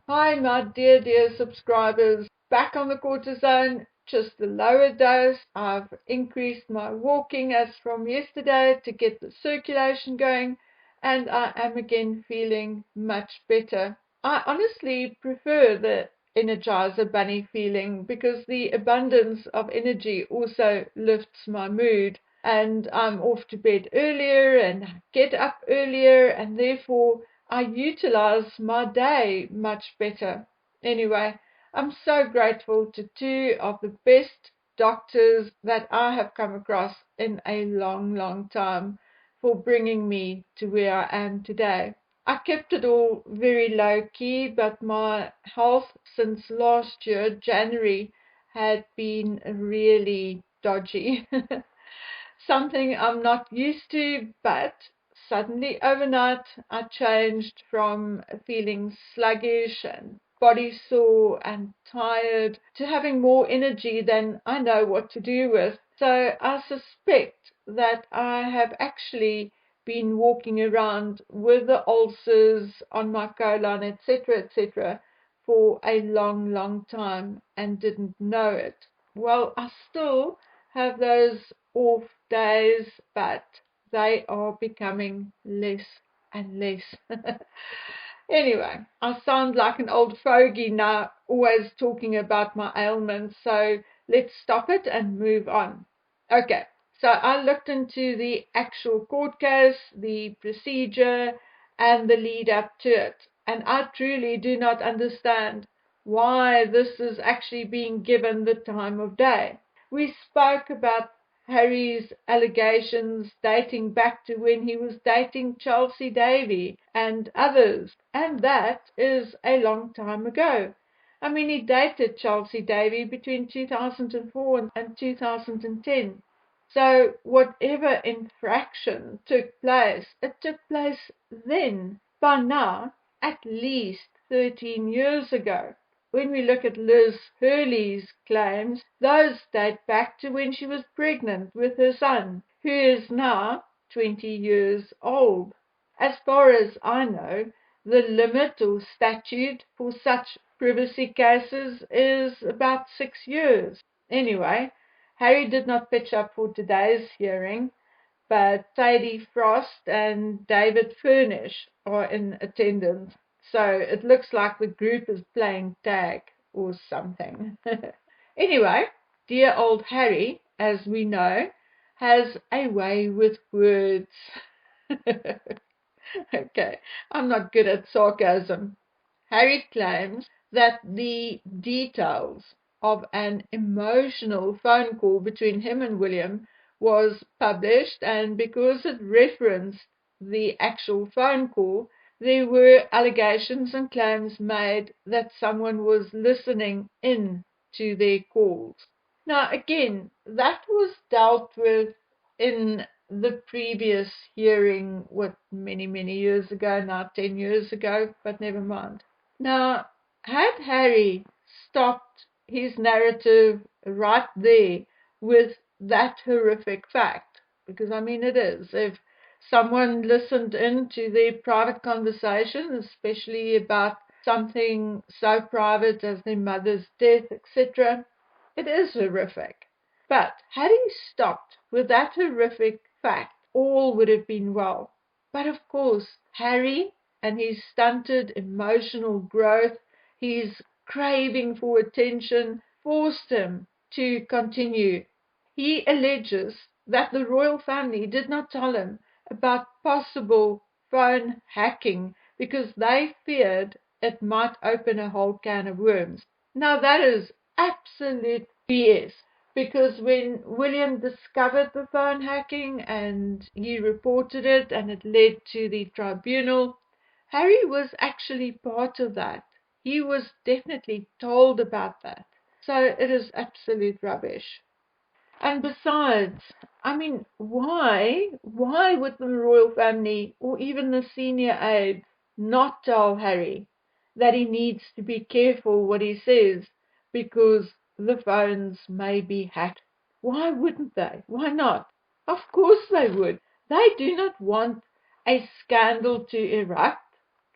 Hi, my dear subscribers. Back on the cortisone, just a lower dose. I've increased my walking as from yesterday to get the circulation going, and I am again feeling much better. I honestly prefer the Energizer Bunny feeling because the abundance of energy also lifts my mood, and I'm off to bed earlier and get up earlier, and therefore I utilize my day much better. Anyway, I'm so grateful to two of the best doctors that I have come across in a long time for bringing me to where I am today. I kept it all very low key, but my health since last year, January, had been really dodgy. Something I'm not used to, but suddenly overnight I changed from feeling sluggish and body sore and tired to having more energy than I know what to do with. So I suspect that I have actually been walking around with the ulcers on my colon, etc., for a long time and didn't know it. Well, I still have those off days, but they are becoming less and less. Anyway, I sound like an old fogey now, always talking about my ailments, so let's stop it and move on. Okay, so I looked into the actual court case, the procedure, and the lead up to it, and I truly do not understand why this is actually being given the time of day. We spoke about Harry's allegations dating back to when he was dating Chelsea Davy and others, and that is a long time ago. I mean, he dated Chelsea Davy between 2004 and 2010. So, whatever infraction took place, it took place then, by now, at least 13 years ago. When we look at Liz Hurley's claims, those date back to when she was pregnant with her son, who is now 20 years old. As far as I know, the limit or statute for such privacy cases is about 6 years. Anyway, Harry did not pitch up for today's hearing, but Sadie Frost and David Furnish are in attendance. So it looks like the group is playing tag or something. Anyway, dear old Harry, as we know, has a way with words. Okay, I'm not good at sarcasm. Harry claims that the details of an emotional phone call between him and William was published, and because it referenced the actual phone call, there were allegations and claims made that someone was listening in to their calls. Now, again, that was dealt with in the previous hearing, what, many years ago, now 10 years ago, but never mind. Now, had Harry stopped his narrative right there with that horrific fact, because I mean it is, if someone listened in to their private conversation, especially about something so private as their mother's death, etc., it is horrific. But had he stopped with that horrific fact, all would have been well. But of course, Harry and his stunted emotional growth, his craving for attention, forced him to continue. He alleges that the royal family did not tell him about possible phone hacking because they feared it might open a whole can of worms. Now, that is absolute BS, because when William discovered the phone hacking and he reported it and it led to the tribunal, Harry was actually part of that. He was definitely told about that. So it is absolute rubbish. And besides, I mean, why would the royal family or even the senior aides not tell Harry that he needs to be careful what he says because the phones may be hacked? Why wouldn't they? Why not? Of course they would. They do not want a scandal to erupt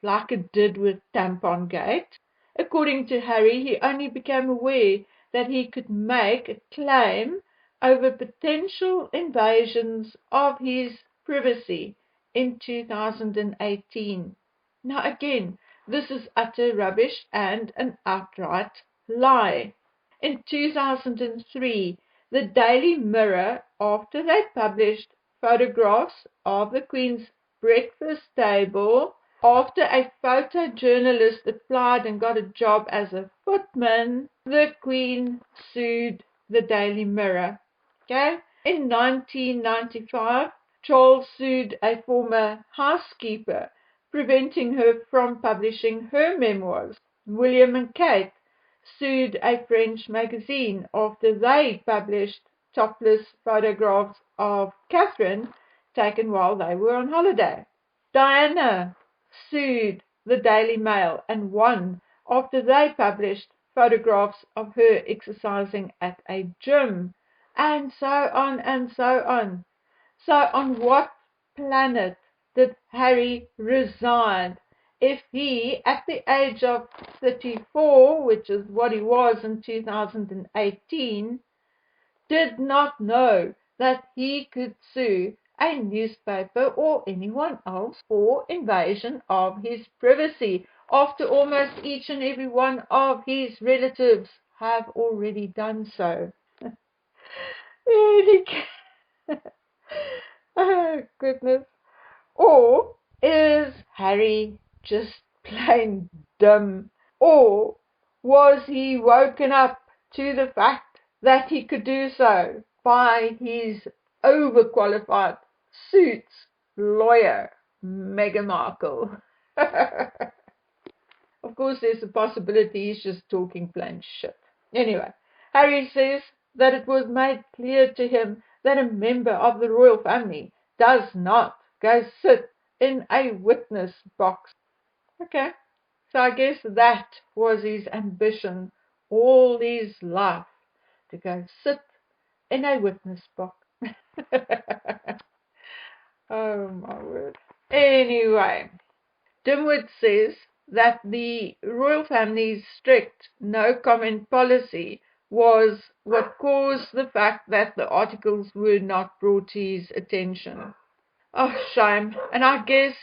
like it did with Tampon Gate. According to Harry, he only became aware that he could make a claim over potential invasions of his privacy in 2018. Now again, this is utter rubbish and an outright lie. In 2003, the Daily Mirror, after they published photographs of the Queen's breakfast table, after a photojournalist applied and got a job as a footman, the Queen sued the Daily Mirror. Okay? In 1995, Charles sued a former housekeeper, preventing her from publishing her memoirs. William and Kate sued a French magazine after they published topless photographs of Catherine taken while they were on holiday. Diana sued the Daily Mail and won after they published photographs of her exercising at a gym, and so on and so on. So on what planet did Harry reside if he, at the age of 34, which is what he was in 2018, did not know that he could sue a newspaper or anyone else for invasion of his privacy, after almost each and every one of his relatives have already done so? Oh, goodness. Or is Harry just plain dumb? Or was he woken up to the fact that he could do so by his overqualified suits lawyer, Meghan Markle? Of course, there's a possibility he's just talking plain shit. Anyway, Harry says that it was made clear to him that a member of the royal family does not go sit in a witness box. Okay, so I guess that was his ambition all his life, to go sit in a witness box. Oh my word. Anyway, Dimwit says that the royal family's strict no-comment policy was what caused the fact that the articles were not brought to his attention. Oh, shame. And I guess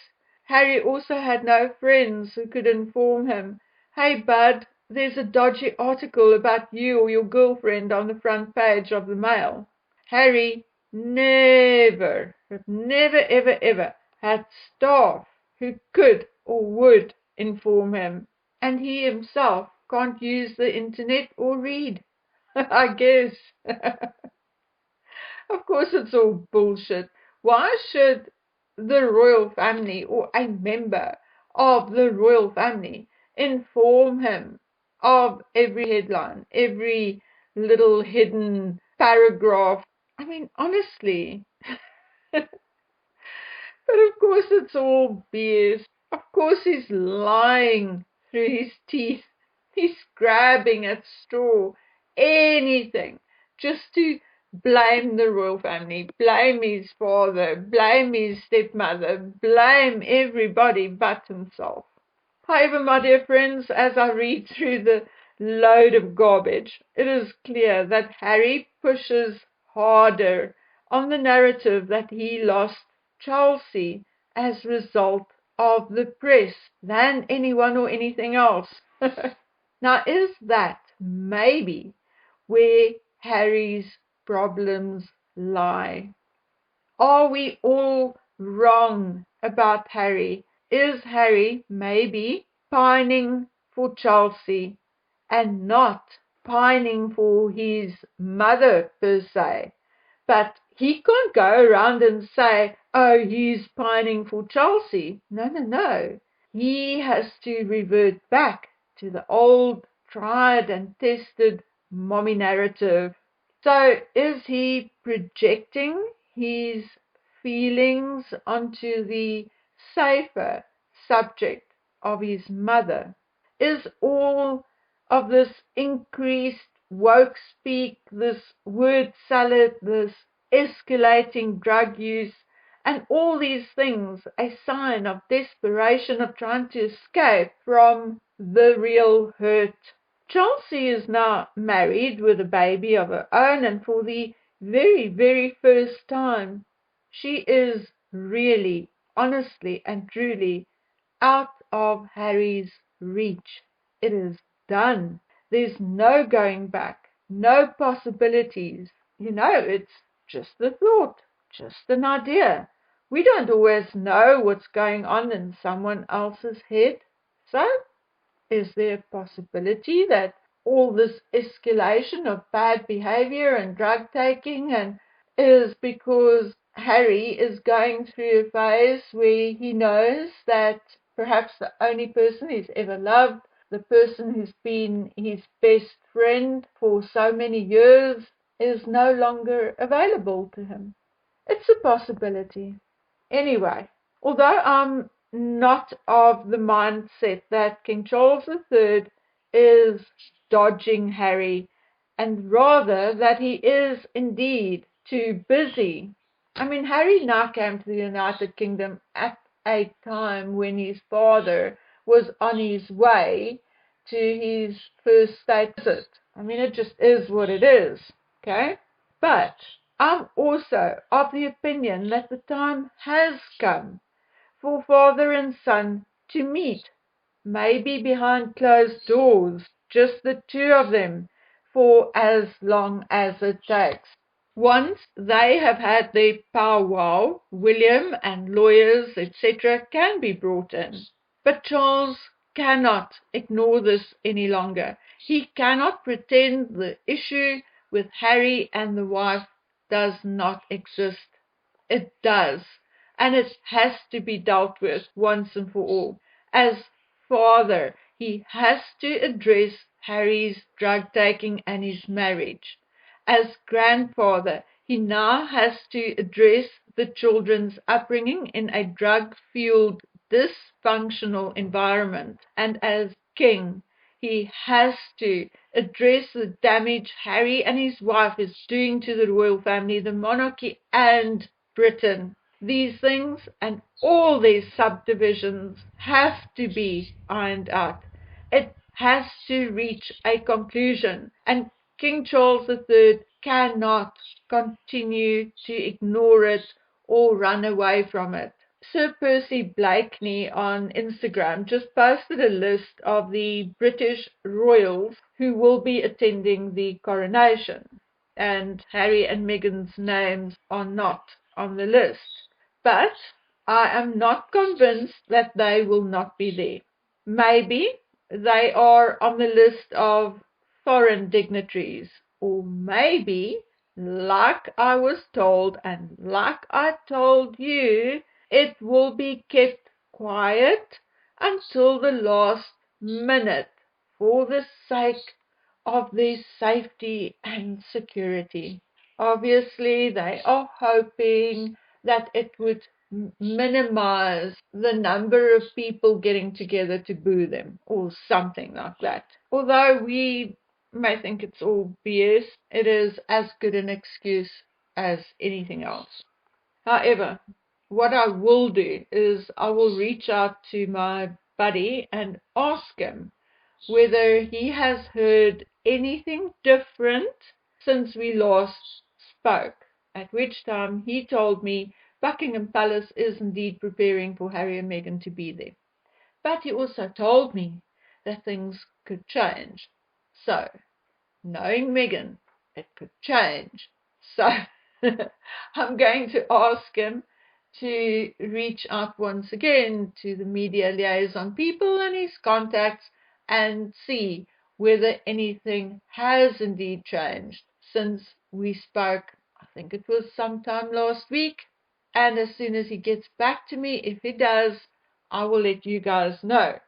Harry also had no friends who could inform him, "Hey, bud, there's a dodgy article about you or your girlfriend on the front page of the Mail." Harry never, ever, ever had staff who could or would inform him, and he himself can't use the internet or read, I guess. Of course, it's all bullshit. Why should the royal family or a member of the royal family inform him of every headline, every little hidden paragraph? I mean, honestly. But of course it's all BS. Of course he's lying through his teeth. He's grabbing at straw, anything, just to blame the royal family, blame his father, blame his stepmother, blame everybody but himself. However, my dear friends, as I read through the load of garbage, it is clear that Harry pushes harder on the narrative that he lost Chelsea as a result of the press than anyone or anything else. Now, is that maybe where Harry's problems lie? Are we all wrong about Harry? Is Harry maybe pining for Chelsea and not pining for his mother per se? But he can't go around and say, "Oh, he's pining for Chelsea." No, no, no. He has to revert back to the old, tried and tested mommy narrative. So is he projecting his feelings onto the safer subject of his mother? Is all of this increased woke speak, this word salad, this escalating drug use, and all these things a sign of desperation of trying to escape from the real hurt. Chelsea is now married with a baby of her own, and for the very, very first time, she is really, honestly, and truly out of Harry's reach. It is done. There's no going back, no possibilities. It's just a thought, just an idea. We don't always know what's going on in someone else's head. So, is there a possibility that all this escalation of bad behavior and drug taking and is because Harry is going through a phase where he knows that perhaps the only person he's ever loved, the person who's been his best friend for so many years, is no longer available to him? It's a possibility. Anyway, although I'm not of the mindset that King Charles III is dodging Harry, and rather that he is indeed too busy. I mean, Harry now came to the United Kingdom at a time when his father was on his way to his first state visit. I mean, it just is what it is, okay? But I'm also of the opinion that the time has come for father and son to meet, maybe behind closed doors, just the two of them, for as long as it takes. Once they have had their powwow, William and lawyers, etc., can be brought in. But Charles cannot ignore this any longer. He cannot pretend the issue with Harry and the wife does not exist. It does, and it has to be dealt with once and for all. As father, he has to address Harry's drug taking and his marriage. As grandfather, he now has to address the children's upbringing in a drug-fueled, dysfunctional environment. And as king, he has to address the damage Harry and his wife is doing to the royal family, the monarchy, and Britain. These things and all these subdivisions have to be ironed out. It has to reach a conclusion, and King Charles III cannot continue to ignore it or run away from it. Sir Percy Blakeney on Instagram just posted a list of the British royals who will be attending the coronation, and Harry and Meghan's names are not on the list. But I am not convinced that they will not be there. Maybe they are on the list of foreign dignitaries, or maybe, like I was told and like I told you, it will be kept quiet until the last minute for the sake of their safety and security. Obviously, they are hoping that it would minimize the number of people getting together to boo them or something like that. Although we may think it's all BS, it is as good an excuse as anything else. However, what I will do is I will reach out to my buddy and ask him whether he has heard anything different since we last spoke, at which time he told me Buckingham Palace is indeed preparing for Harry and Meghan to be there. But he also told me that things could change. So, knowing Meghan, it could change. So, I'm going to ask him to reach out once again to the media liaison people and his contacts and see whether anything has indeed changed since we spoke. I think it was sometime last week. And as soon as he gets back to me, if he does, I will let you guys know.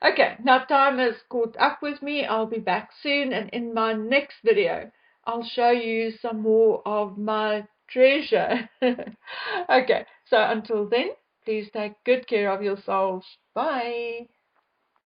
Okay, now time has caught up with me. I'll be back soon, and in my next video, I'll show you some more of my treasure. Okay, so until then, please take good care of yourselves. Bye.